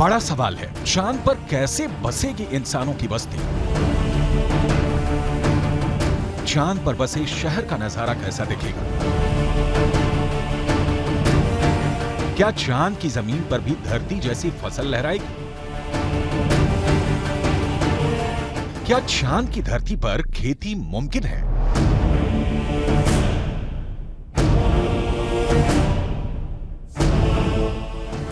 बड़ा सवाल है, चांद पर कैसे बसेगी इंसानों की बस्ती? चांद पर बसे शहर का नजारा कैसा दिखेगा? क्या चांद की जमीन पर भी धरती जैसी फसल लहराएगी? क्या चांद की धरती पर खेती मुमकिन है?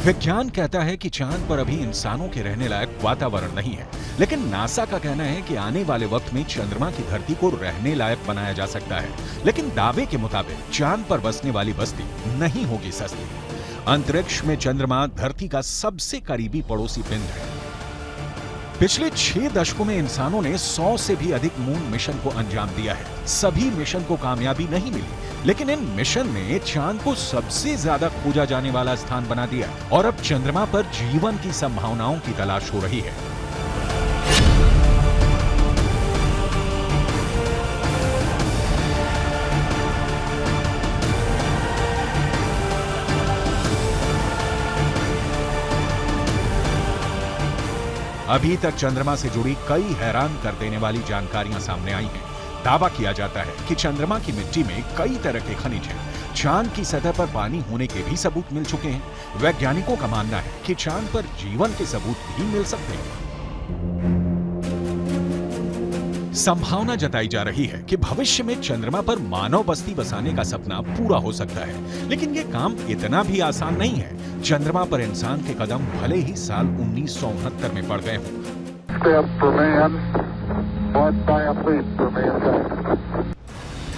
विज्ञान कहता है कि चांद पर अभी इंसानों के रहने लायक वातावरण नहीं है, लेकिन नासा का कहना है कि आने वाले वक्त में चंद्रमा की धरती को रहने लायक बनाया जा सकता है। लेकिन दावे के मुताबिक चांद पर बसने वाली बस्ती नहीं होगी सस्ती। अंतरिक्ष में चंद्रमा धरती का सबसे करीबी पड़ोसी पिंड है। पिछले 6 दशकों में इंसानों ने 100 से भी अधिक मून मिशन को अंजाम दिया है। सभी मिशन को कामयाबी नहीं मिली, लेकिन इन मिशन ने चांद को सबसे ज्यादा खोजा जाने वाला स्थान बना दिया और अब चंद्रमा पर जीवन की संभावनाओं की तलाश हो रही है। अभी तक चंद्रमा से जुड़ी कई हैरान कर देने वाली जानकारियां सामने आई हैं। दावा किया जाता है कि चंद्रमा की मिट्टी में कई तरह के खनिज हैं। चांद की सतह पर पानी होने के भी सबूत मिल चुके हैं। वैज्ञानिकों का मानना है कि चांद पर जीवन के सबूत भी मिल सकते हैं। संभावना जताई जा रही है कि भविष्य में चंद्रमा पर मानव बस्ती बसाने का सपना पूरा हो सकता है, लेकिन यह काम इतना भी आसान नहीं है। चंद्रमा पर इंसान के कदम भले ही साल 1969 में पड़ गए हों,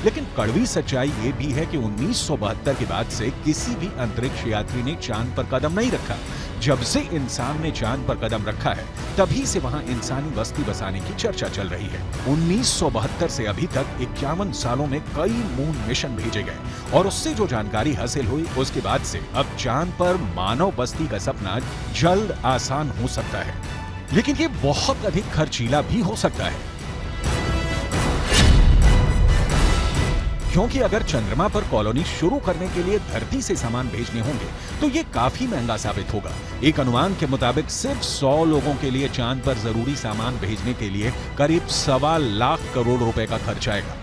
लेकिन कड़वी सच्चाई ये भी है कि 1972 के बाद से किसी भी अंतरिक्ष यात्री ने चांद पर कदम नहीं रखा। जब से इंसान ने चांद पर कदम रखा है, तभी से वहां इंसानी बस्ती बसाने की चर्चा चल रही है। 1972 से अभी तक 51 सालों में कई मून मिशन भेजे गए और उससे जो जानकारी हासिल हुई, उसके बाद से अब चांद पर मानव बस्ती का सपना जल्द आसान हो सकता है, लेकिन ये बहुत अधिक खर्चीला भी हो सकता है। क्योंकि अगर चंद्रमा पर कॉलोनी शुरू करने के लिए धरती से सामान भेजने होंगे तो ये काफी महंगा साबित होगा। एक अनुमान के मुताबिक सिर्फ 100 लोगों के लिए चांद पर जरूरी सामान भेजने के लिए करीब 1.25 लाख करोड़ रुपए का खर्च आएगा।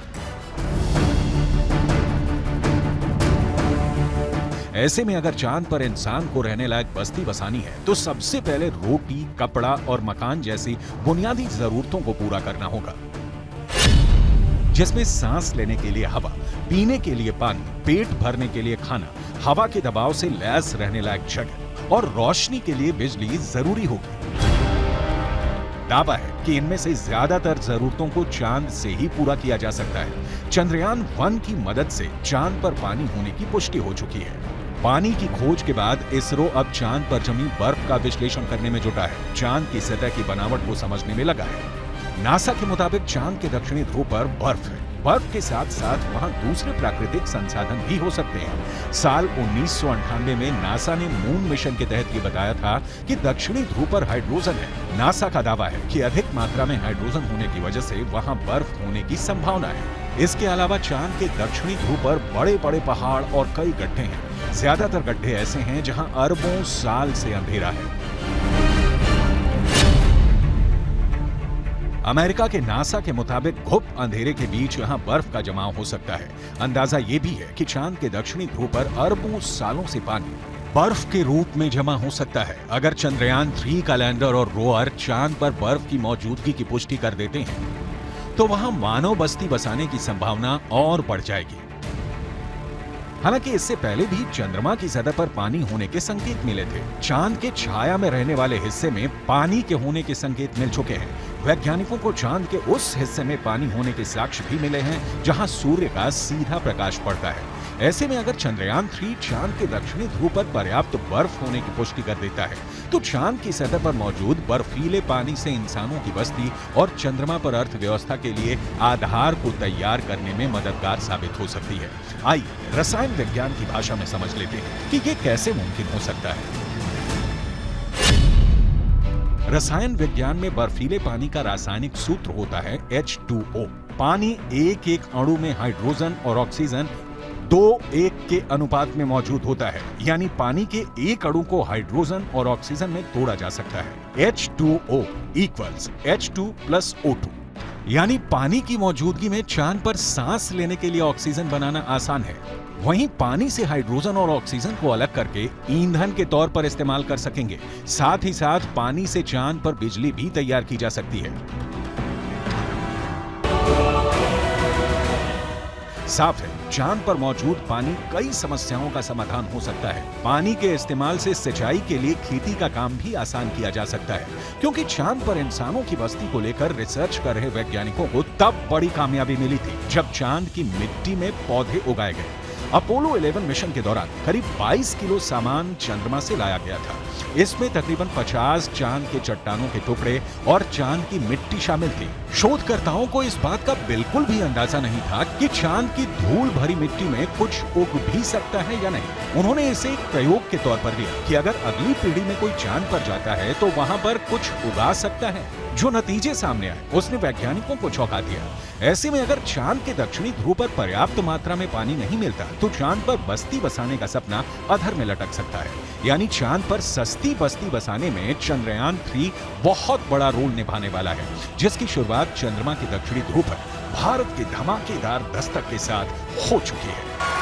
ऐसे में अगर चांद पर इंसान को रहने लायक बस्ती बसानी है तो सबसे पहले रोटी, कपड़ा और मकान जैसी बुनियादी जरूरतों को पूरा करना होगा, जिसमें सांस लेने के लिए हवा, पीने के लिए पानी, पेट भरने के लिए खाना, हवा के दबाव से लैस रहने लायक जगह और रोशनी के लिए बिजली जरूरी होगी। दावा है कि इनमें से ज्यादातर जरूरतों को चांद से ही पूरा किया जा सकता है। चंद्रयान 1 की मदद से चांद पर पानी होने की पुष्टि हो चुकी है। पानी की खोज के बाद इसरो अब चांद पर जमी बर्फ का विश्लेषण करने में जुटा है। चांद की सतह की बनावट को समझने में लगा है। नासा के मुताबिक चांद के दक्षिणी ध्रुव पर बर्फ है। बर्फ के साथ साथ वहां दूसरे प्राकृतिक संसाधन भी हो सकते हैं। साल 1998 में नासा ने मून मिशन के तहत ये बताया था कि दक्षिणी ध्रुव पर हाइड्रोजन है। नासा का दावा है कि अधिक मात्रा में हाइड्रोजन होने की वजह से वहां बर्फ होने की संभावना है। इसके अलावा चांद के दक्षिणी ध्रुव पर बड़े बड़े पहाड़ और कई गड्ढे हैं। ज्यादातर गड्ढे ऐसे हैं जहां अरबों साल से अंधेरा है। अमेरिका के नासा के मुताबिक घुप अंधेरे के बीच यहां बर्फ का जमाव हो सकता है। अंदाजा ये भी है कि चांद के दक्षिणी ध्रुव पर अरबों सालों से पानी बर्फ के रूप में जमा हो सकता है। अगर चंद्रयान 3 का लैंडर और रोअर चांद पर बर्फ की मौजूदगी की पुष्टि कर देते हैं तो वहां मानव बस्ती बसाने की संभावना और बढ़ जाएगी। हालांकि इससे पहले भी चंद्रमा की सतह पर पानी होने के संकेत मिले थे। चांद के छाया में रहने वाले हिस्से में पानी के होने के संकेत मिल चुके हैं। वैज्ञानिकों को चांद के उस हिस्से में पानी होने के साक्ष्य भी मिले हैं जहां सूर्य का सीधा प्रकाश पड़ता है। ऐसे में अगर चंद्रयान 3 चांद के दक्षिणी ध्रुव पर पर्याप्त बर्फ होने की पुष्टि कर देता है तो चांद की सतह पर मौजूद बर्फीले पानी से इंसानों की बस्ती और चंद्रमा पर अर्थव्यवस्था के लिए आधार को तैयार करने में मददगार साबित हो सकती है। आइए रसायन विज्ञान की भाषा में समझ लेते हैं कि ये कैसे मुमकिन हो सकता है। रसायन विज्ञान में बर्फीले पानी का रासायनिक सूत्र होता है H2O। पानी एक एक अणु में हाइड्रोजन और ऑक्सीजन 2:1 के अनुपात में मौजूद होता है, यानी पानी के एक अणु को हाइड्रोजन और ऑक्सीजन में तोड़ा जा सकता है। H2O equals H2 plus O2, यानी पानी की मौजूदगी में चांद पर सांस लेने के लिए ऑक्सीजन बनाना आसान है। वहीं पानी से हाइड्रोजन और ऑक्सीजन को अलग करके ईंधन के तौर पर इस्तेमाल कर सकेंगे। साथ ही साथ पानी से चांद पर बिजली भी तैयार की जा सकती है। साफ है, चांद पर मौजूद पानी कई समस्याओं का समाधान हो सकता है। पानी के इस्तेमाल से सिंचाई के लिए खेती का काम भी आसान किया जा सकता है, क्योंकि चांद पर इंसानों की बस्ती को लेकर रिसर्च कर रहे वैज्ञानिकों को तब बड़ी कामयाबी मिली थी जब चांद की मिट्टी में पौधे उगाए गए। अपोलो 11 मिशन के दौरान करीब 22 किलो सामान चंद्रमा से लाया गया था। इसमें तकरीबन 50 चांद के चट्टानों के टुकड़े और चांद की मिट्टी शामिल थी। शोधकर्ताओं को इस बात का बिल्कुल भी अंदाजा नहीं था कि चांद की धूल भरी मिट्टी में कुछ उग भी सकता है या नहीं। उन्होंने इसे एक प्रयोग के तौर पर लिया कि अगर अगली पीढ़ी में कोई चांद पर जाता है तो वहां पर कुछ उगा सकता है। जो नतीजे सामने आए उसने वैज्ञानिकों को चौंका दिया। ऐसे में अगर चांद के दक्षिणी ध्रुव पर पर्याप्त मात्रा में पानी नहीं मिलता तो चांद पर बस्ती बसाने का सपना अधर में लटक सकता है। यानी चांद पर सस्ती बस्ती बसाने में चंद्रयान 3 बहुत बड़ा रोल निभाने वाला है, जिसकी शुरुआत चंद्रमा के दक्षिणी ध्रुव पर भारत के धमाकेदार दस्तक के साथ हो चुकी है।